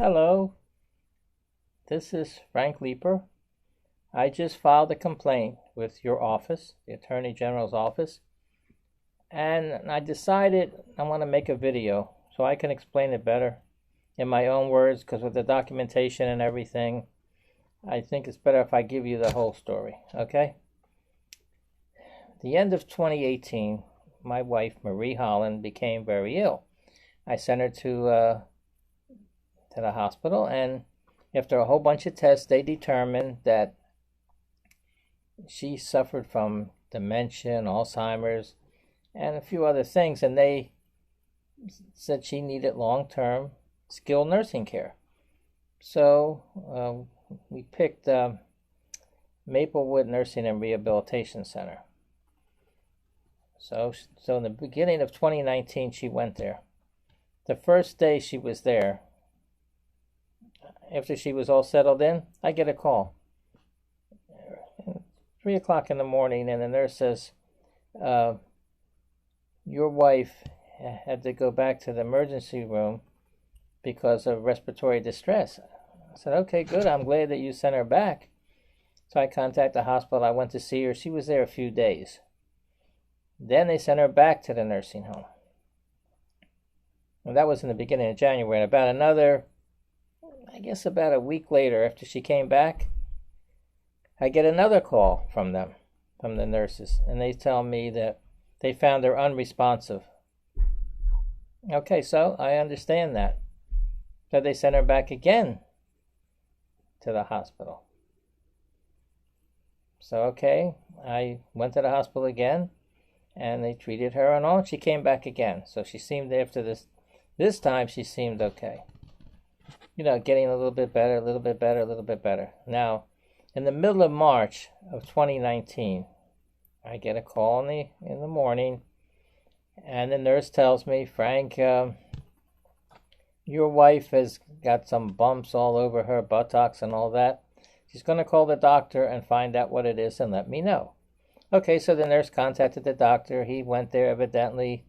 Hello, this is Frank Leeper. I just filed a complaint with your office, the Attorney General's office, and I decided I want to make a video so I can explain it better in my own words, because with the documentation and everything, I think it's better if I give you the whole story, okay? The end of 2018, my wife, Marie Holland, became very ill. I sent her to the hospital, and after a whole bunch of tests, they determined that she suffered from dementia, Alzheimer's, and a few other things, and they said she needed long-term skilled nursing care. So we picked Maplewood Nursing and Rehabilitation Center. So in the beginning of 2019, she went there. The first day she was there, after she was all settled in, I get a call. 3 o'clock in the morning, and the nurse says, your wife had to go back to the emergency room because of respiratory distress. I said, okay, good. I'm glad that you sent her back. So I contacted the hospital. I went to see her. She was there a few days. Then they sent her back to the nursing home. And that was in the beginning of January. And about a week later, after she came back, I get another call from them, from the nurses, and they tell me that they found her unresponsive. Okay, so I understand that. So they sent her back again to the hospital. So, okay, I went to the hospital again, and they treated her and all, and she came back again. So she seemed, after this time, she seemed okay. Getting a little bit better, a little bit better, a little bit better. Now, in the middle of March of 2019, I get a call in the morning, and the nurse tells me, Frank, your wife has got some bumps all over her buttocks and all that. She's going to call the doctor and find out what it is and let me know. Okay, so the nurse contacted the doctor. He went there evidently,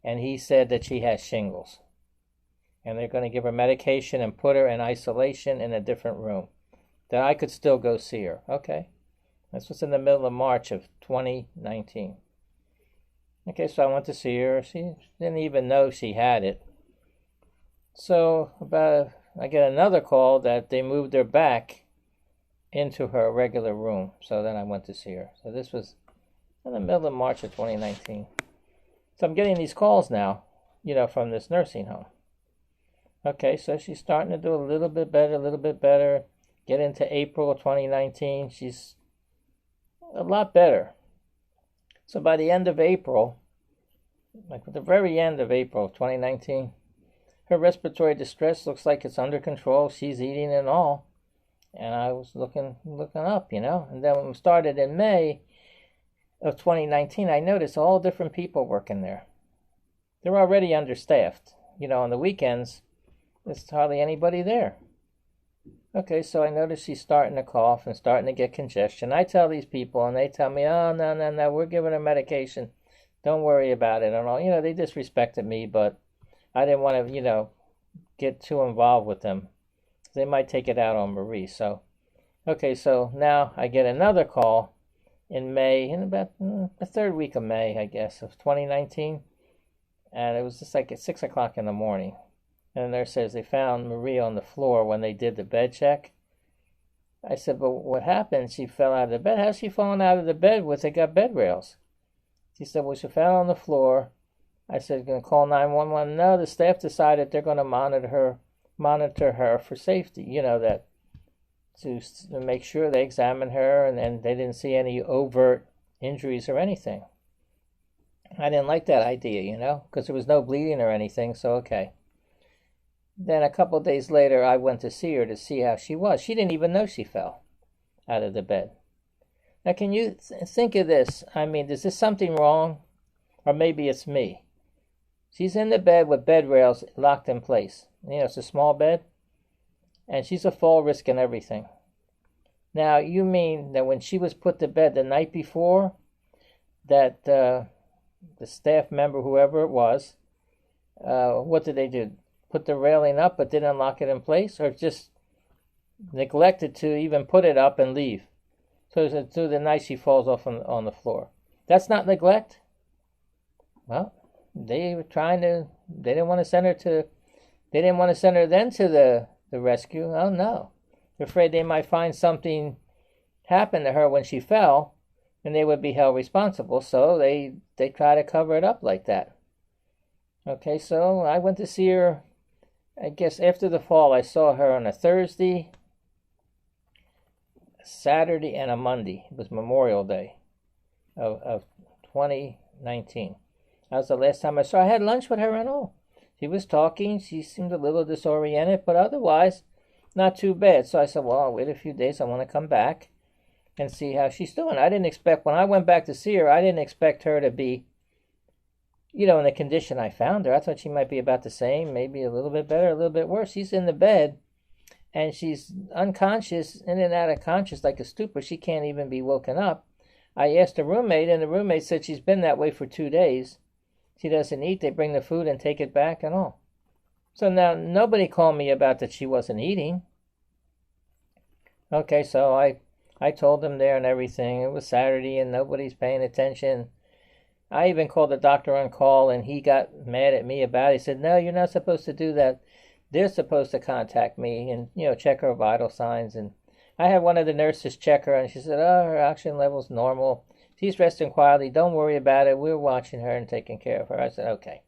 and he said that she has shingles. And they're going to give her medication and put her in isolation in a different room, that I could still go see her. Okay. This was in the middle of March of 2019. Okay, so I went to see her. She didn't even know she had it. So I get another call that they moved her back into her regular room. So then I went to see her. So this was in the middle of March of 2019. So I'm getting these calls now, from this nursing home. Okay, so she's starting to do a little bit better. Get into April of 2019, she's a lot better. So by the end of April, like at the very end of April of 2019, her respiratory distress looks like it's under control. She's eating and all. And I was looking up, And then when we started in May of 2019, I noticed all different people working there. They're already understaffed. On the weekends, there's hardly anybody there. Okay, so I noticed she's starting to cough and starting to get congestion. I tell these people, and they tell me, oh, no, we're giving her medication. Don't worry about it and all. They disrespected me, but I didn't want to, get too involved with them. They might take it out on Marie. So, okay, so now I get another call in May, in about the third week of May, I guess, of 2019. And it was just like at 6 o'clock in the morning. And the nurse says they found Marie on the floor when they did the bed check. I said, but what happened? She fell out of the bed. How's she falling out of the bed with? They got bed rails. She said, well, she fell on the floor. I said, going to call 911. No, the staff decided they're going to monitor her for safety. That to make sure they examine her, and they didn't see any overt injuries or anything. I didn't like that idea, because there was no bleeding or anything. So okay. Then a couple of days later, I went to see her to see how she was. She didn't even know she fell out of the bed. Now, can you think of this? I mean, is this something wrong? Or maybe it's me. She's in the bed with bed rails locked in place. It's a small bed. And she's a fall risk and everything. Now, you mean that when she was put to bed the night before, that the staff member, whoever it was, what did they do? put the railing up but didn't lock it in place, or just neglected to even put it up and leave. So through the night she falls off on the floor. That's not neglect? Well, they were they didn't want to send her then to the rescue. Oh no. They're afraid they might find something happened to her when she fell, and they would be held responsible, so they try to cover it up like that. Okay, so I went to see her, I guess after the fall. I saw her on a Thursday, Saturday, and a Monday. It was Memorial Day of 2019. That was the last time I saw her. I had lunch with her and all. She was talking. She seemed a little disoriented, but otherwise not too bad. So I said, well, I'll wait a few days. I want to come back and see how she's doing. When I went back to see her, I didn't expect her to be, in the condition I found her. I thought she might be about the same, maybe a little bit better, a little bit worse. She's in the bed, and she's unconscious, in and out of conscious like a stupor. She can't even be woken up. I asked a roommate, and the roommate said she's been that way for 2 days. She doesn't eat. They bring the food and take it back and all. So now nobody called me about that she wasn't eating. Okay, so I told them there and everything. It was Saturday and nobody's paying attention. I even called the doctor on call, and he got mad at me about it. He said, no, you're not supposed to do that. They're supposed to contact me and, check her vital signs. And I had one of the nurses check her, and she said, oh, her oxygen level's normal. She's resting quietly. Don't worry about it. We're watching her and taking care of her. I said, okay.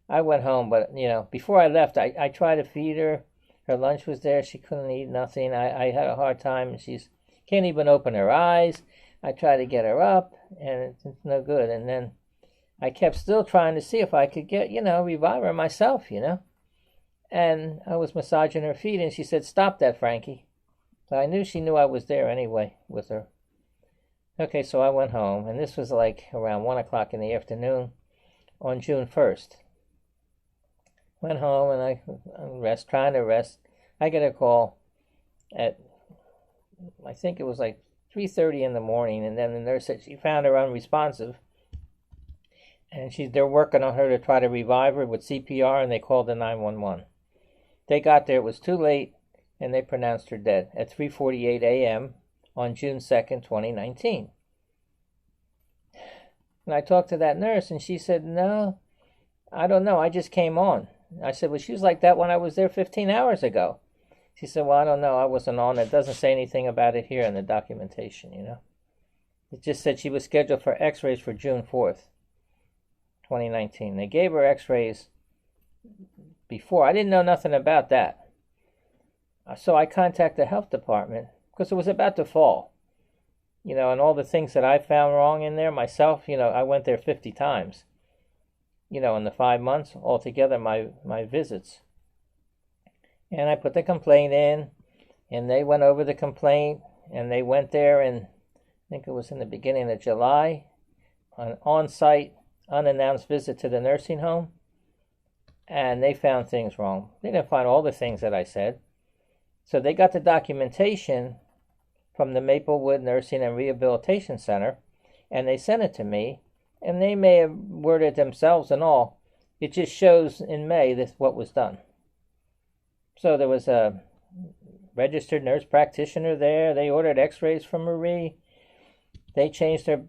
I went home, but, before I left, I tried to feed her. Her lunch was there. She couldn't eat nothing. I had a hard time, and she's can't even open her eyes. I tried to get her up, and it's no good. And then I kept still trying to see if I could get, revive her myself, And I was massaging her feet, and she said, stop that, Frankie. So I knew she knew I was there anyway with her. Okay, so I went home, and this was like around 1 o'clock in the afternoon on June 1st. Went home, and trying to rest. I get a call at, I think it was like 3:30 in the morning, and then the nurse said she found her unresponsive, and they're working on her to try to revive her with CPR, and they called the 911. They got there, it was too late, and they pronounced her dead at 3:48 a.m. on June 2nd, 2019. And I talked to that nurse, and she said, no, I don't know, I just came on. I said, well, she was like that when I was there 15 hours ago. She said, well, I don't know, I wasn't on. It doesn't say anything about it here in the documentation, It just said she was scheduled for x-rays for June 4th, 2019. They gave her x-rays before. I didn't know nothing about that. So I contacted the health department because it was about to fall. And all the things that I found wrong in there myself, I went there 50 times. In the 5 months altogether, my visits. And I put the complaint in, and they went over the complaint, and they went there, and I think it was in the beginning of July, an on-site, unannounced visit to the nursing home, and they found things wrong. They didn't find all the things that I said. So they got the documentation from the Maplewood Nursing and Rehabilitation Center, and they sent it to me, and they may have worded themselves and all. It just shows in May what was done. So there was a registered nurse practitioner there. They ordered x-rays from Marie. They changed her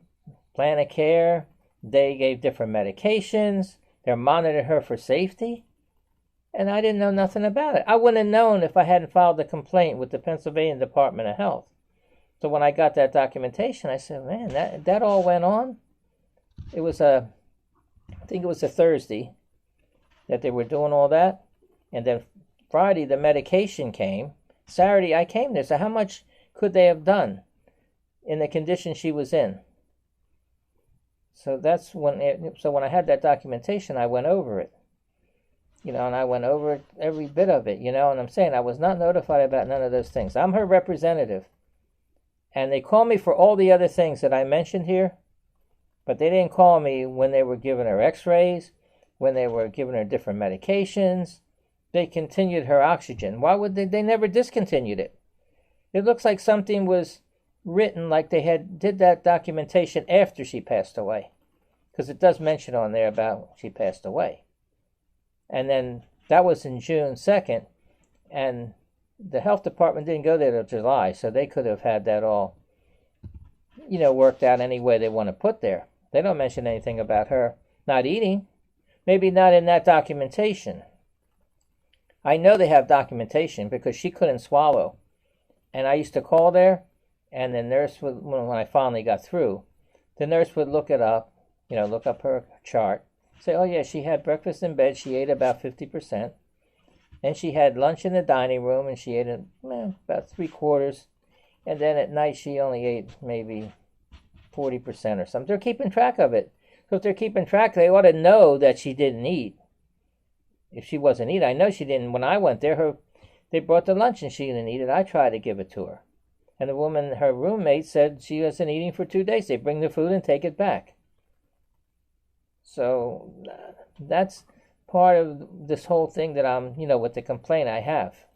plan of care. They gave different medications. They monitored her for safety. And I didn't know nothing about it. I wouldn't have known if I hadn't filed the complaint with the Pennsylvania Department of Health. So when I got that documentation, I said, man, that all went on? It was I think it was a Thursday that they were doing all that. And then Friday, the medication came. Saturday, I came there. So how much could they have done in the condition she was in? So that's when I had that documentation, I went over it. And I went over every bit of it, and I'm saying I was not notified about none of those things. I'm her representative. And they called me for all the other things that I mentioned here, but they didn't call me when they were giving her x-rays, when they were giving her different medications. They continued her oxygen. Why would they never discontinued it? It looks like something was written like they did that documentation after she passed away. Because it does mention on there about she passed away. And then That was in June 2nd, and the health department didn't go there till July, so they could have had that all, worked out any way they want to put there. They don't mention anything about her not eating. Maybe not in that documentation. I know they have documentation because she couldn't swallow. And I used to call there, and the nurse would, when I finally got through, the nurse would look it up, look up her chart, say, oh yeah, she had breakfast in bed, she ate about 50%. Then she had lunch in the dining room, and she ate about 3/4. And then at night, she only ate maybe 40% or something. They're keeping track of it. So if they're keeping track, they ought to know that she didn't eat. If she wasn't eating, I know she didn't. When I went there, they brought the lunch, and she didn't eat it. I tried to give it to her. And the woman, her roommate, said she wasn't eating for 2 days. They bring the food and take it back. So that's part of this whole thing that I'm, with the complaint I have.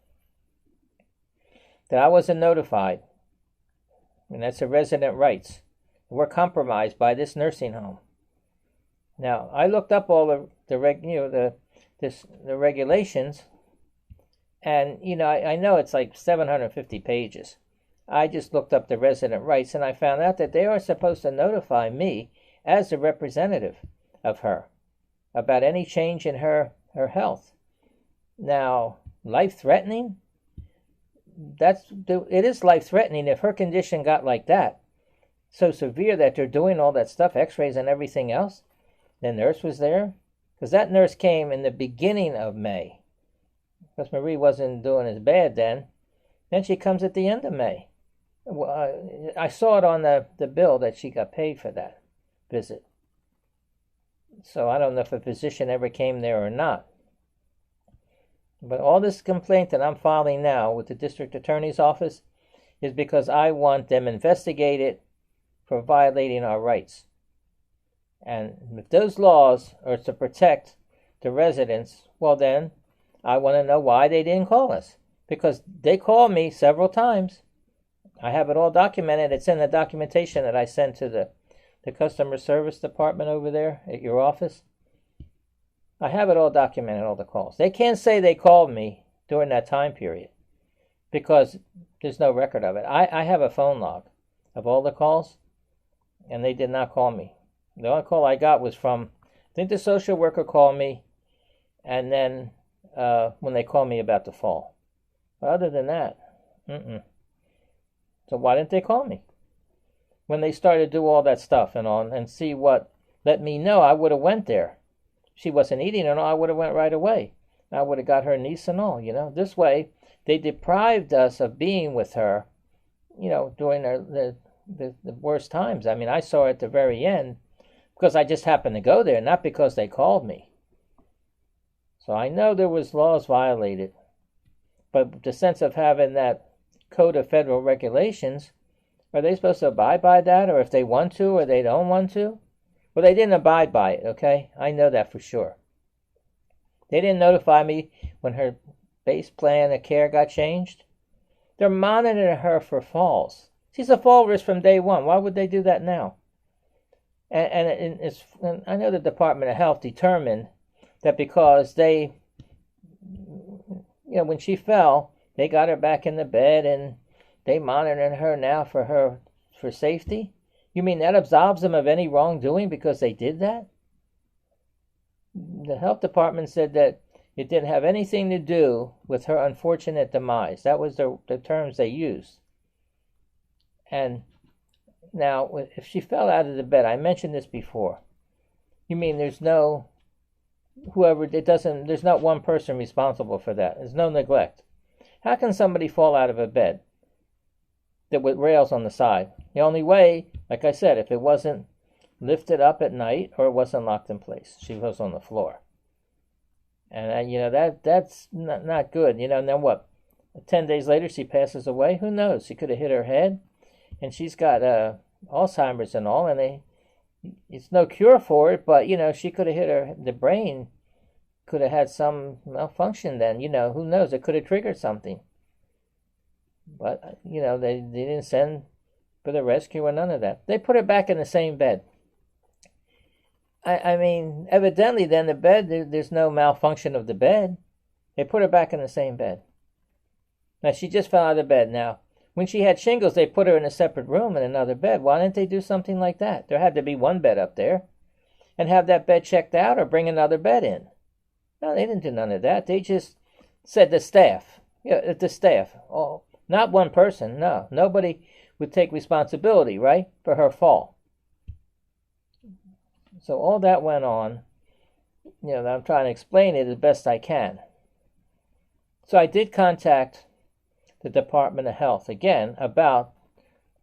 That I wasn't notified. And that's the resident rights. We're compromised by this nursing home. Now, I looked up all the regulations, and, I know it's like 750 pages. I just looked up the resident rights, and I found out that they are supposed to notify me as the representative of her about any change in her health. Now, life-threatening? It is life-threatening if her condition got like that, so severe that they're doing all that stuff, x-rays and everything else. The nurse was there, because that nurse came in the beginning of May, because Marie wasn't doing as bad then. Then she comes at the end of May. I saw it on the bill that she got paid for that visit. So I don't know if a physician ever came there or not. But all this complaint that I'm filing now with the district attorney's office is because I want them investigated for violating our rights. And if those laws are to protect the residents, well then, I want to know why they didn't call us. Because they called me several times. I have it all documented. It's in the documentation that I sent to the customer service department over there at your office. I have it all documented, all the calls. They can't say they called me during that time period because there's no record of it. I have a phone log of all the calls, and they did not call me. The only call I got was from, I think the social worker called me, and then when they called me about the fall. But other than that, So why didn't they call me? When they started to do all that stuff and see what, let me know, I would have went there. She wasn't eating and all, I would have went right away. I would have got her niece and all, This way, they deprived us of being with her, during the worst times. I mean, I saw her at the very end because I just happened to go there, not because they called me. So I know there was laws violated. But the sense of having that Code of Federal Regulations, are they supposed to abide by that, or if they want to or they don't want to? Well, they didn't abide by it, okay? I know that for sure. They didn't notify me when her base plan of care got changed. They're monitoring her for falls. She's a fall risk from day one. Why would they do that now? And I know the Department of Health determined that because they, when she fell, they got her back in the bed and they monitoring her now for safety. You mean that absolves them of any wrongdoing because they did that? The health department said that it didn't have anything to do with her unfortunate demise. That was the terms they used. And now, if she fell out of the bed, I mentioned this before. You mean there's no, there's not one person responsible for that. There's no neglect. How can somebody fall out of a bed with rails on the side? The only way, like I said, if it wasn't lifted up at night or it wasn't locked in place. She was on the floor. And, that's not good. And then what? 10 days later, she passes away? Who knows? She could have hit her head. And she's got Alzheimer's and all. And it's no cure for it, but, she could have hit the brain. Could have had some malfunction then. Who knows? It could have triggered something. But, they didn't send for the rescue or none of that. They put her back in the same bed. I mean, evidently then the bed, there's no malfunction of the bed. They put her back in the same bed. Now, she just fell out of bed. Now, when she had shingles, they put her in a separate room in another bed. Why didn't they do something like that? There had to be one bed up there, and have that bed checked out or bring another bed in. No, they didn't do none of that. They just said the staff. Yeah, the staff. Oh, not one person. No, nobody would take responsibility, right, for her fall. So all that went on. I'm trying to explain it as best I can. So I did contact the Department of Health again about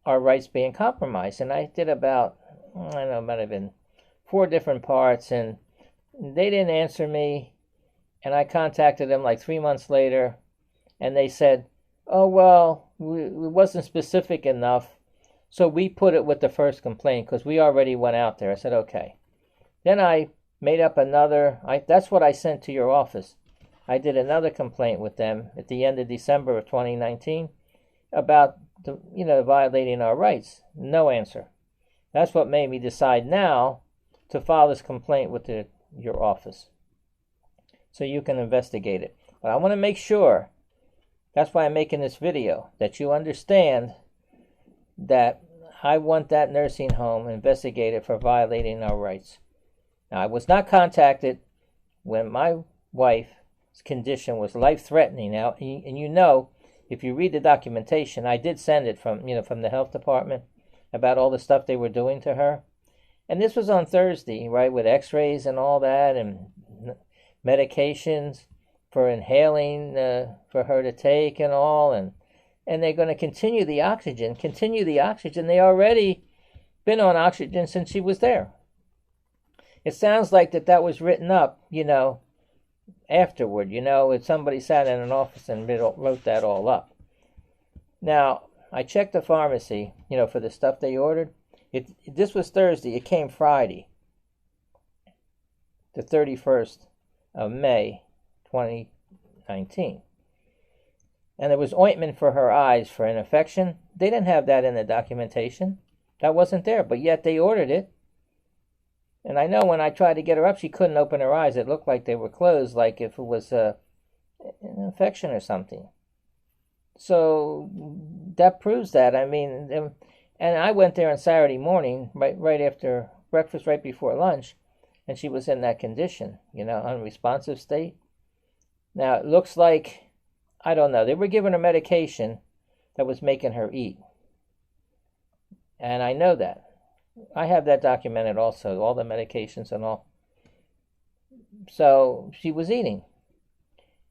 our rights being compromised, and I did about, I don't know, it might have been 4 different parts, and they didn't answer me. And I contacted them like 3 months later, and they said, oh, well, it wasn't specific enough, so we put it with the first complaint because we already went out there. I said, okay. Then I made up another, that's what I sent to your office. I did another complaint with them at the end of December of 2019 about violating our rights. No answer. That's what made me decide now to file this complaint with your office, so you can investigate it. But I want to make sure, that's why I'm making this video, that you understand that I want that nursing home investigated for violating our rights. Now, I was not contacted when my wife's condition was life-threatening. Now, and if you read the documentation, I did send it from the health department about all the stuff they were doing to her. And this was on Thursday, right, with x-rays and all that, and medications for inhaling for her to take and all, and they're going to continue the oxygen. They already been on oxygen since she was there. It sounds like that was written up, afterward. If somebody sat in an office and wrote that all up. Now, I checked the pharmacy, for the stuff they ordered. This was Thursday. It came Friday, the 31st of May, 2019. And there was ointment for her eyes for an infection. They didn't have that in the documentation. That wasn't there, but yet they ordered it. And I know when I tried to get her up, she couldn't open her eyes. It looked like they were closed, like if it was an infection or something. So that proves that. And I went there on Saturday morning, right after breakfast, right before lunch, and she was in that condition, unresponsive state. Now, it looks like, I don't know, they were giving her medication that was making her eat. And I know that. I have that documented also, all the medications and all. So she was eating.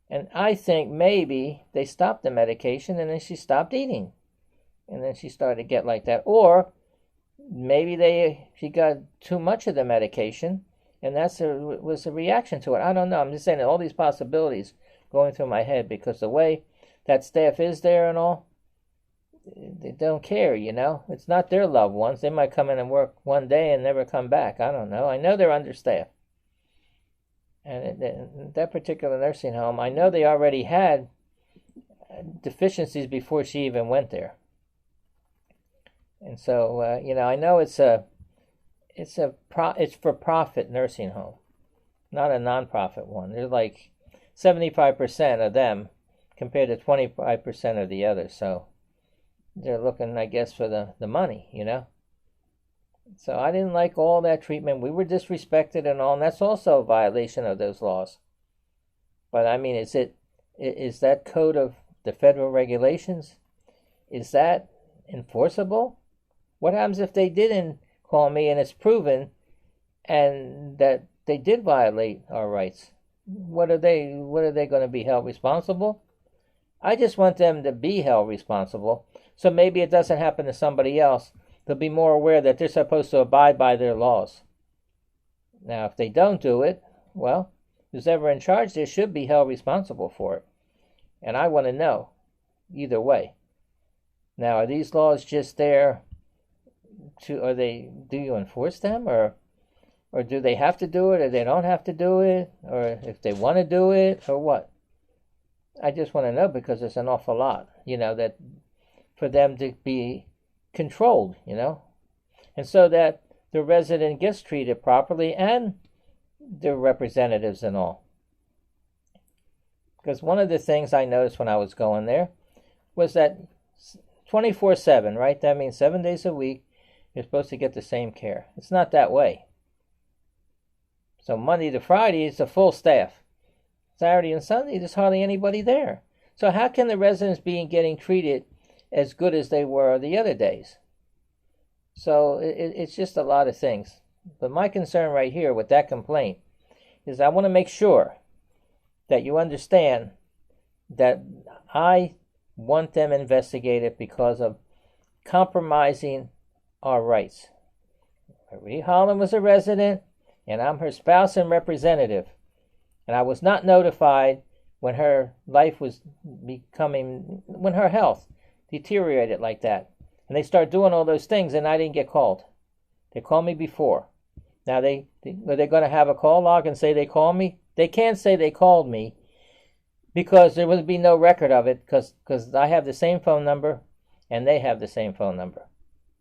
And I think maybe they stopped the medication and then she stopped eating. And then she started to get like that. Or maybe she got too much of the medication and was a reaction to it. I don't know. I'm just saying all these possibilities going through my head because the way that staff is there and all, they don't care, It's not their loved ones. They might come in and work one day and never come back. I don't know. I know they're understaffed. And that particular nursing home, I know they already had deficiencies before she even went there. And so, I know it's for profit nursing home, not a non-profit one. There's like 75% of them compared to 25% of the others. So they're looking, I guess, for the money, So I didn't like all that treatment. We were disrespected and all, and that's also a violation of those laws. But is that code of the federal regulations, is that enforceable? What happens if they didn't call me and it's proven and that they did violate our rights? What are they going to be held responsible? I just want them to be held responsible, so maybe it doesn't happen to somebody else. They'll be more aware that they're supposed to abide by their laws. Now, if they don't do it, well, who's ever in charge there should be held responsible for it. And I want to know either way. Now, are these laws just there do you enforce them, or do they have to do it, or they don't have to do it, or if they want to do it, or what? I just want to know because it's an awful lot, that for them to be controlled, and so that the resident gets treated properly and their representatives and all. Because one of the things I noticed when I was going there was that 24/7, right? That means 7 days a week, you're supposed to get the same care. It's not that way. So Monday to Friday, it's a full staff. Saturday and Sunday, there's hardly anybody there. So how can the residents be getting treated as good as they were the other days? So it's just a lot of things. But my concern right here with that complaint is I want to make sure that you understand that I want them investigated because of compromising our rights. Marie Holland was a resident, and I'm her spouse and representative. And I was not notified when her life was when her health deteriorated like that. And they start doing all those things, and I didn't get called. They called me before. Now, are they going to have a call log and say they called me? They can't say they called me because there would be no record of it because I have the same phone number and they have the same phone number.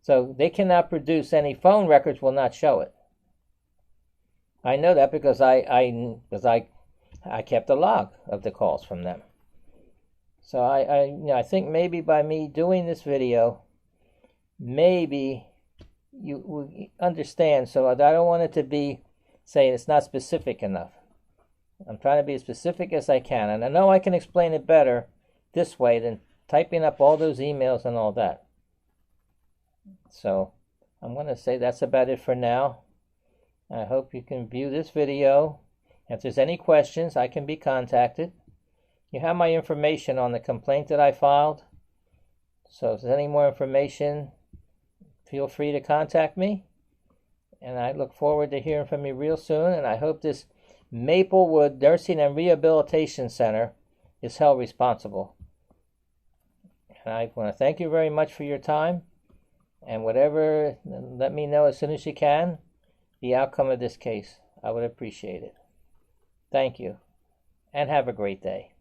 So they cannot produce any phone records, will not show it. I know that because I kept a log of the calls from them. So I think maybe by me doing this video, maybe you will understand. So I don't want it to be saying it's not specific enough. I'm trying to be as specific as I can. And I know I can explain it better this way than typing up all those emails and all that. So I'm going to say that's about it for now. I hope you can view this video. If there's any questions, I can be contacted. You have my information on the complaint that I filed. So if there's any more information, feel free to contact me. And I look forward to hearing from you real soon. And I hope this Maplewood Nursing and Rehabilitation Center is held responsible. And I want to thank you very much for your time. And whatever, let me know as soon as you can the outcome of this case. I would appreciate it. Thank you. And have a great day.